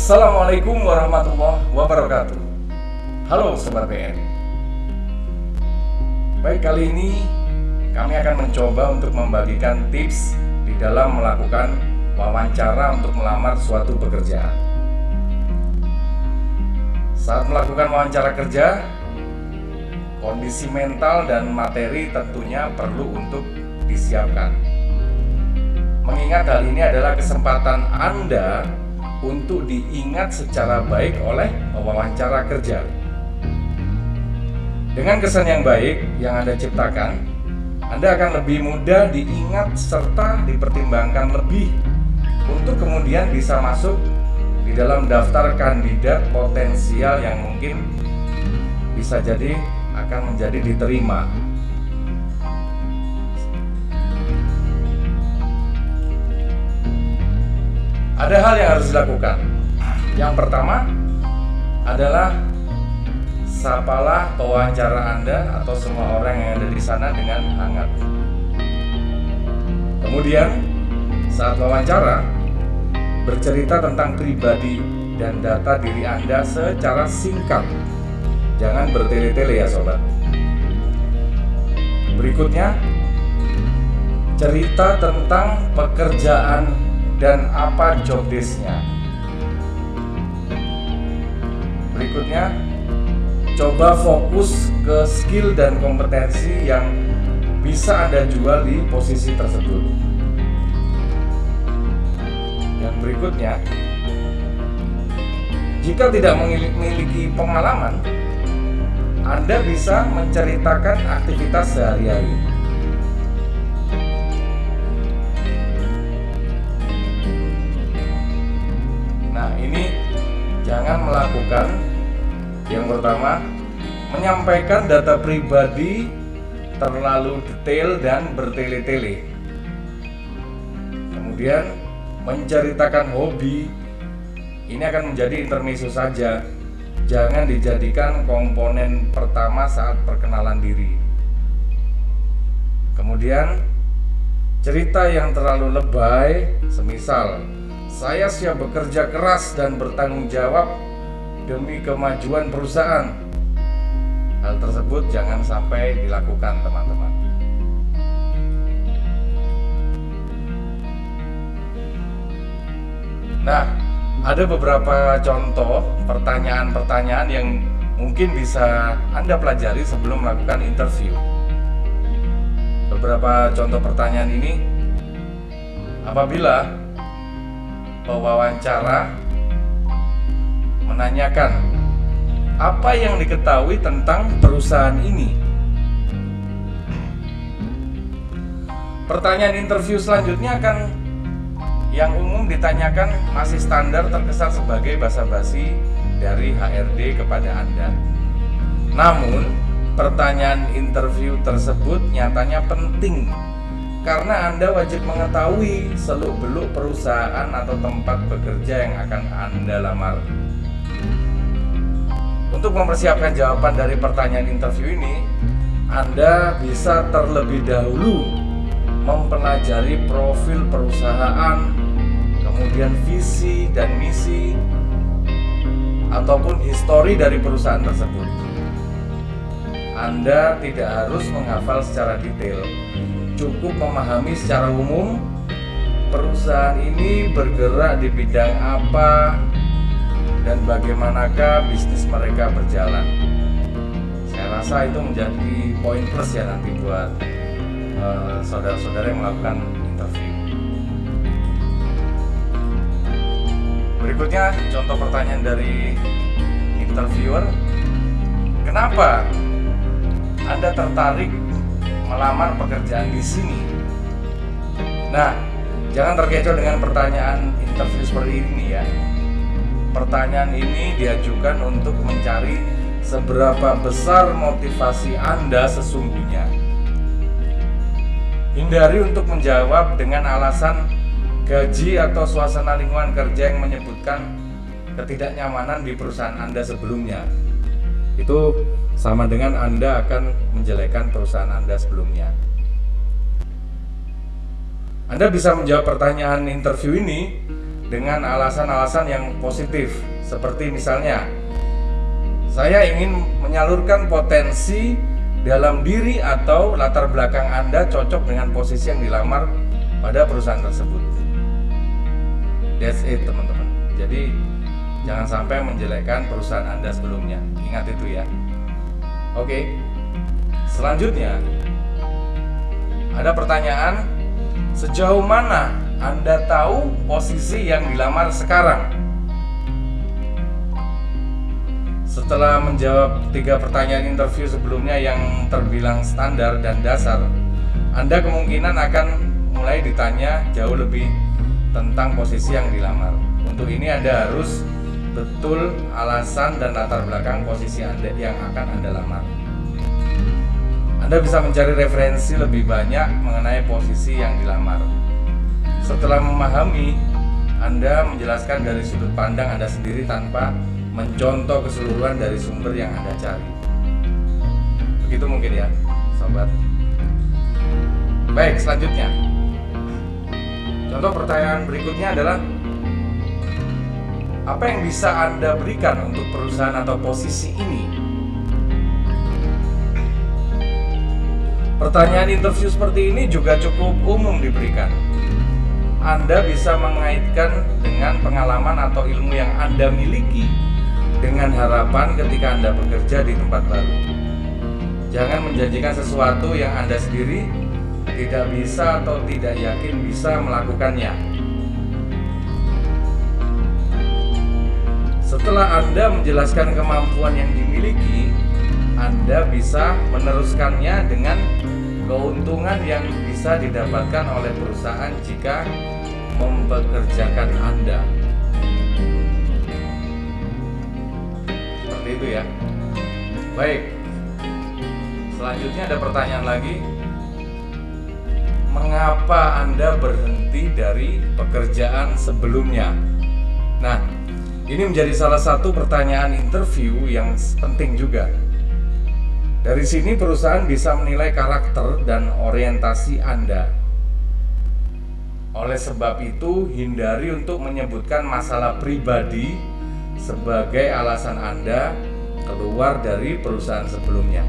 Assalamualaikum warahmatullahi wabarakatuh. Halo Sobat PN. Baik, kali ini kami akan mencoba untuk membagikan tips di dalam melakukan wawancara untuk melamar suatu pekerjaan. Saat melakukan wawancara kerja, kondisi mental dan materi tentunya perlu untuk disiapkan. Mengingat hal ini adalah kesempatan Anda untuk diingat secara baik oleh pewawancara kerja. Dengan kesan yang baik yang Anda ciptakan, Anda akan lebih mudah diingat serta dipertimbangkan lebih untuk kemudian bisa masuk di dalam daftar kandidat potensial yang mungkin bisa jadi akan menjadi diterima. Ada hal yang harus dilakukan. Yang pertama adalah sapalah pewawancara Anda atau semua orang yang ada di sana dengan hangat. Kemudian saat wawancara, bercerita tentang pribadi dan data diri Anda secara singkat. Jangan bertele-tele ya sobat. Berikutnya, cerita tentang pekerjaan dan apa job desk-nya. Berikutnya, coba fokus ke skill dan kompetensi yang bisa Anda jual di posisi tersebut. Yang berikutnya, jika tidak memiliki pengalaman, Anda bisa menceritakan aktivitas sehari-hari. Nah, ini jangan melakukan yang pertama, menyampaikan data pribadi terlalu detail dan bertele-tele. Kemudian, menceritakan hobi. Ini akan menjadi intermezzo saja. Jangan dijadikan komponen pertama saat perkenalan diri. Kemudian, cerita yang terlalu lebay, semisal saya siap bekerja keras dan bertanggung jawab demi kemajuan perusahaan. Hal tersebut jangan sampai dilakukan, teman-teman. Nah, ada beberapa contoh pertanyaan-pertanyaan yang mungkin bisa Anda pelajari sebelum melakukan interview. Beberapa contoh pertanyaan ini, apabila pewawancara menanyakan apa yang diketahui tentang perusahaan ini. Pertanyaan interview selanjutnya akan yang umum ditanyakan masih standar, terkesan sebagai basa-basi dari HRD kepada Anda. Namun, pertanyaan interview tersebut nyatanya penting karena Anda wajib mengetahui seluk-beluk perusahaan atau tempat bekerja yang akan Anda lamar. Untuk mempersiapkan jawaban dari pertanyaan interview ini, Anda bisa terlebih dahulu mempelajari profil perusahaan, kemudian visi dan misi, ataupun histori dari perusahaan tersebut. Anda tidak harus menghafal secara detail. Cukup memahami secara umum perusahaan ini bergerak di bidang apa dan bagaimanakah bisnis mereka berjalan. Saya rasa itu menjadi poin plus ya nanti buat saudara-saudara yang melakukan interview. Berikutnya contoh pertanyaan dari interviewer. Kenapa Anda tertarik melamar pekerjaan di sini? Nah, jangan terkecoh dengan pertanyaan interview seperti ini ya. Pertanyaan ini diajukan untuk mencari seberapa besar motivasi Anda sesungguhnya. Hindari untuk menjawab dengan alasan gaji atau suasana lingkungan kerja yang menyebutkan ketidaknyamanan di perusahaan Anda sebelumnya. Itu sama dengan Anda akan menjelekkan perusahaan Anda sebelumnya. Anda bisa menjawab pertanyaan interview ini dengan alasan-alasan yang positif, seperti misalnya saya ingin menyalurkan potensi dalam diri atau latar belakang Anda cocok dengan posisi yang dilamar pada perusahaan tersebut. That's it, teman-teman. Jadi jangan sampai menjelekkan perusahaan Anda sebelumnya. Ingat itu ya. Oke. Selanjutnya ada pertanyaan, sejauh mana Anda tahu posisi yang dilamar sekarang? Setelah menjawab 3 pertanyaan interview sebelumnya yang terbilang standar dan dasar, Anda kemungkinan akan mulai ditanya jauh lebih tentang posisi yang dilamar. Untuk ini Anda harus betul alasan dan latar belakang posisi Anda yang akan Anda lamar. Anda bisa mencari referensi lebih banyak mengenai posisi yang dilamar. Setelah memahami, Anda menjelaskan dari sudut pandang Anda sendiri tanpa mencontoh keseluruhan dari sumber yang Anda cari. Begitu mungkin ya, sobat. Baik, selanjutnya. Contoh pertanyaan berikutnya adalah, apa yang bisa Anda berikan untuk perusahaan atau posisi ini? Pertanyaan interview seperti ini juga cukup umum diberikan. Anda bisa mengaitkan dengan pengalaman atau ilmu yang Anda miliki dengan harapan ketika Anda bekerja di tempat baru. Jangan menjanjikan sesuatu yang Anda sendiri tidak bisa atau tidak yakin bisa melakukannya. Setelah Anda menjelaskan kemampuan yang dimiliki, Anda bisa meneruskannya dengan keuntungan yang bisa didapatkan oleh perusahaan jika mempekerjakan Anda. Seperti itu ya. Baik. Selanjutnya ada pertanyaan lagi. Mengapa Anda berhenti dari pekerjaan sebelumnya? Nah, ini menjadi salah satu pertanyaan interview yang penting juga. Dari sini perusahaan bisa menilai karakter dan orientasi Anda. Oleh sebab itu, hindari untuk menyebutkan masalah pribadi sebagai alasan Anda keluar dari perusahaan sebelumnya.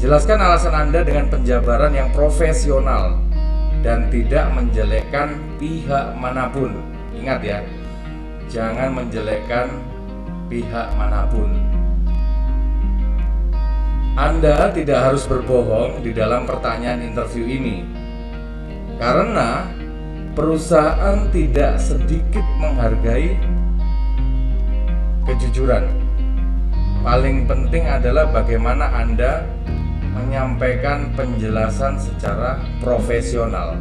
Jelaskan alasan Anda dengan penjabaran yang profesional dan tidak menjelekkan pihak manapun. Ingat ya, jangan menjelekkan pihak manapun. Anda tidak harus berbohong di dalam pertanyaan interview ini, karena perusahaan tidak sedikit menghargai kejujuran. Paling penting adalah bagaimana Anda menyampaikan penjelasan secara profesional.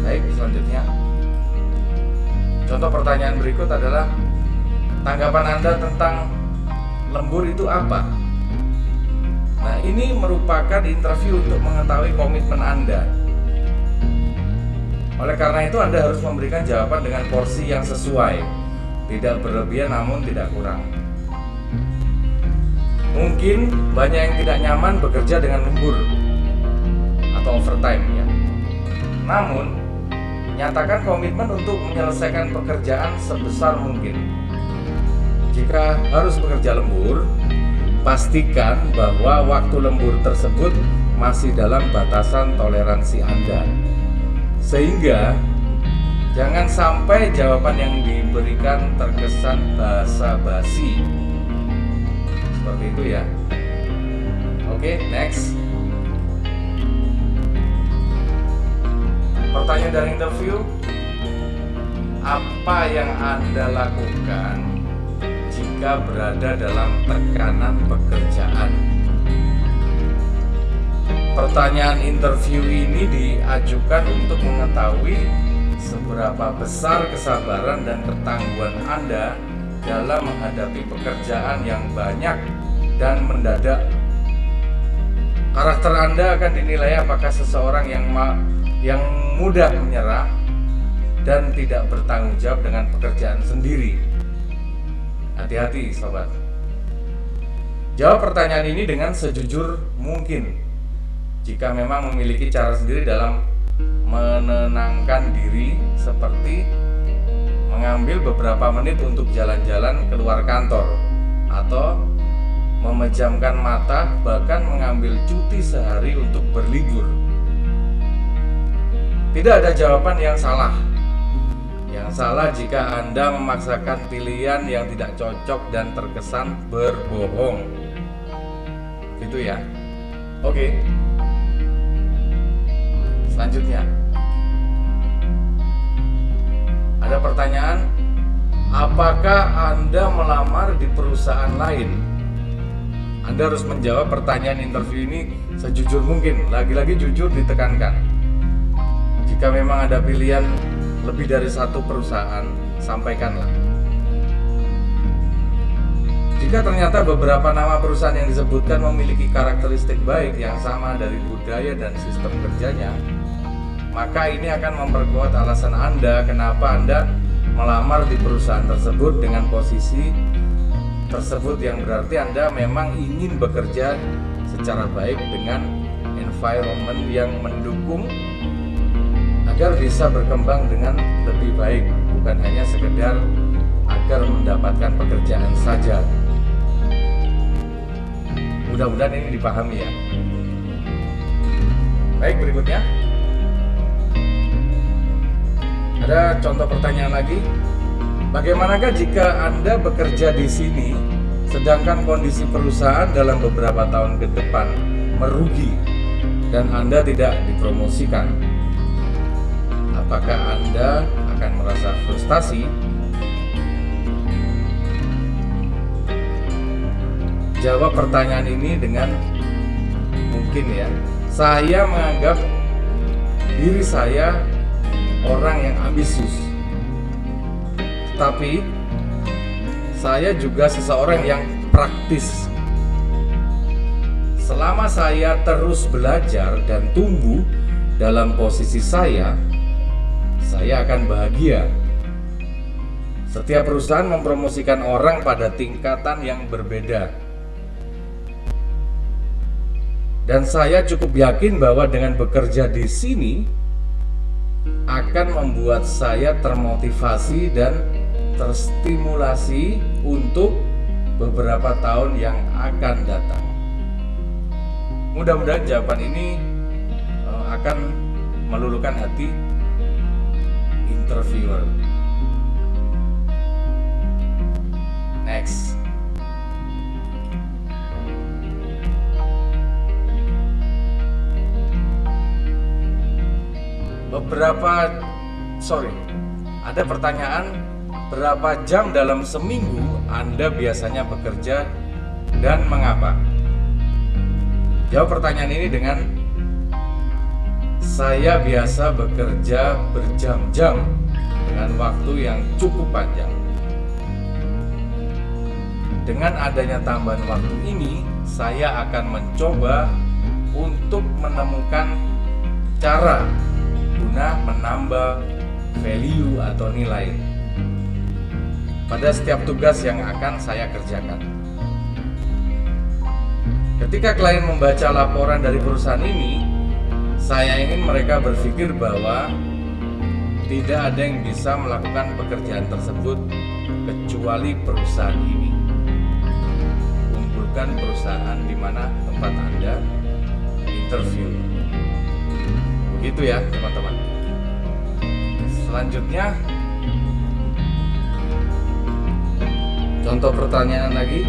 Baik, selanjutnya. Contoh pertanyaan berikut adalah, tanggapan Anda tentang lembur itu apa? Nah, ini merupakan interview untuk mengetahui komitmen Anda. Oleh karena itu, Anda harus memberikan jawaban dengan porsi yang sesuai, tidak berlebihan namun tidak kurang. Mungkin banyak yang tidak nyaman bekerja dengan lembur atau overtime ya. Namun, nyatakan komitmen untuk menyelesaikan pekerjaan sebesar mungkin. Jika harus bekerja lembur, pastikan bahwa waktu lembur tersebut masih dalam batasan toleransi Anda. Sehingga jangan sampai jawaban yang diberikan terkesan basa-basi. Seperti itu ya. Oke, next. Pertanyaan dari interview, apa yang Anda lakukan jika berada dalam tekanan pekerjaan? Pertanyaan interview ini diajukan untuk mengetahui seberapa besar kesabaran dan ketangguhan Anda dalam menghadapi pekerjaan yang banyak dan mendadak. Karakter Anda akan dinilai apakah seseorang yang mudah menyerah dan tidak bertanggung jawab dengan pekerjaan sendiri. Hati-hati sobat. Jawab pertanyaan ini dengan sejujur mungkin. jika memang memiliki cara sendiri dalam menenangkan diri, seperti mengambil beberapa menit untuk jalan-jalan keluar kantor, atau memejamkan mata, bahkan mengambil cuti sehari untuk berlibur. Tidak ada jawaban yang salah. Yang salah jika Anda memaksakan pilihan yang tidak cocok dan terkesan berbohong. Gitu ya. Oke. Selanjutnya, ada pertanyaan, apakah Anda melamar di perusahaan lain? Anda harus menjawab pertanyaan interview ini sejujur mungkin. Lagi-lagi jujur ditekankan. Jika memang ada pilihan lebih dari satu perusahaan, sampaikanlah. Jika ternyata beberapa nama perusahaan yang disebutkan memiliki karakteristik baik yang sama dari budaya dan sistem kerjanya, maka ini akan memperkuat alasan Anda kenapa Anda melamar di perusahaan tersebut dengan posisi tersebut, yang berarti Anda memang ingin bekerja secara baik dengan environment yang mendukung agar bisa berkembang dengan lebih baik, bukan hanya sekedar agar mendapatkan pekerjaan saja. Mudah-mudahan ini dipahami ya. Baik, berikutnya ada contoh pertanyaan lagi. Bagaimanakah jika Anda bekerja di sini sedangkan kondisi perusahaan dalam beberapa tahun ke depan merugi dan Anda tidak dipromosikan? Apakah Anda akan merasa frustasi? Jawab pertanyaan ini dengan mungkin ya, saya menganggap diri saya orang yang ambisius, tapi saya juga seseorang yang praktis. Selama saya terus belajar dan tumbuh dalam posisi saya akan bahagia. Setiap perusahaan mempromosikan orang pada tingkatan yang berbeda. Dan saya cukup yakin bahwa dengan bekerja di sini akan membuat saya termotivasi dan terstimulasi untuk beberapa tahun yang akan datang. Mudah-mudahan jawaban ini akan meluluhkan hati interviewer. Next. Ada pertanyaan, berapa jam dalam seminggu Anda biasanya bekerja dan mengapa? Jawab pertanyaan ini dengan, saya biasa bekerja berjam-jam dengan waktu yang cukup panjang. Dengan adanya tambahan waktu ini, saya akan mencoba untuk menemukan cara guna menambah value atau nilai pada setiap tugas yang akan saya kerjakan. Ketika klien membaca laporan dari perusahaan ini, saya ingin mereka berpikir bahwa tidak ada yang bisa melakukan pekerjaan tersebut kecuali perusahaan ini. Kumpulkan perusahaan di mana tempat Anda interview. Begitu ya teman-teman. Selanjutnya, contoh pertanyaan lagi.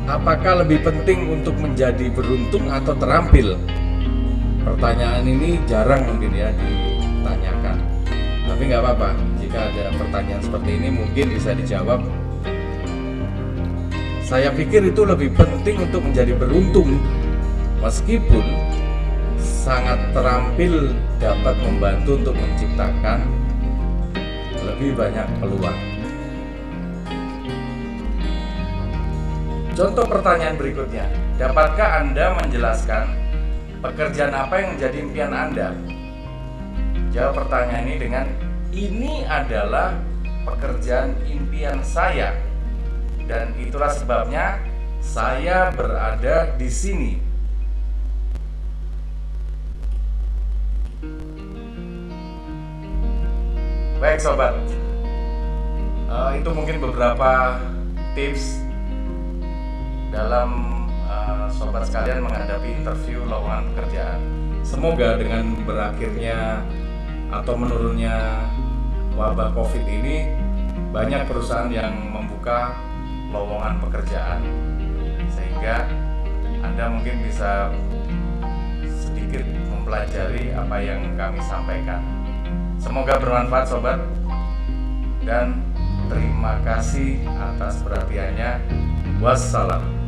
Apakah lebih penting untuk menjadi beruntung atau terampil? Pertanyaan ini jarang mungkin ya ditanyakan. Tapi nggak apa-apa, jika ada pertanyaan seperti ini mungkin bisa dijawab. Saya pikir itu lebih penting untuk menjadi beruntung, meskipun sangat terampil dapat membantu untuk menciptakan lebih banyak peluang. Contoh pertanyaan berikutnya, dapatkah Anda menjelaskan pekerjaan apa yang menjadi impian Anda? Jawab pertanyaan ini dengan, ini adalah pekerjaan impian saya, dan itulah sebabnya saya berada di sini. Baik sobat, itu mungkin beberapa tips dalam sobat sekalian menghadapi interview lowongan pekerjaan. Semoga dengan berakhirnya atau menurunnya wabah COVID ini, banyak perusahaan yang membuka lowongan pekerjaan, sehingga Anda mungkin bisa sedikit mempelajari apa yang kami sampaikan. Semoga bermanfaat sobat, dan terima kasih atas perhatiannya. Wassalam.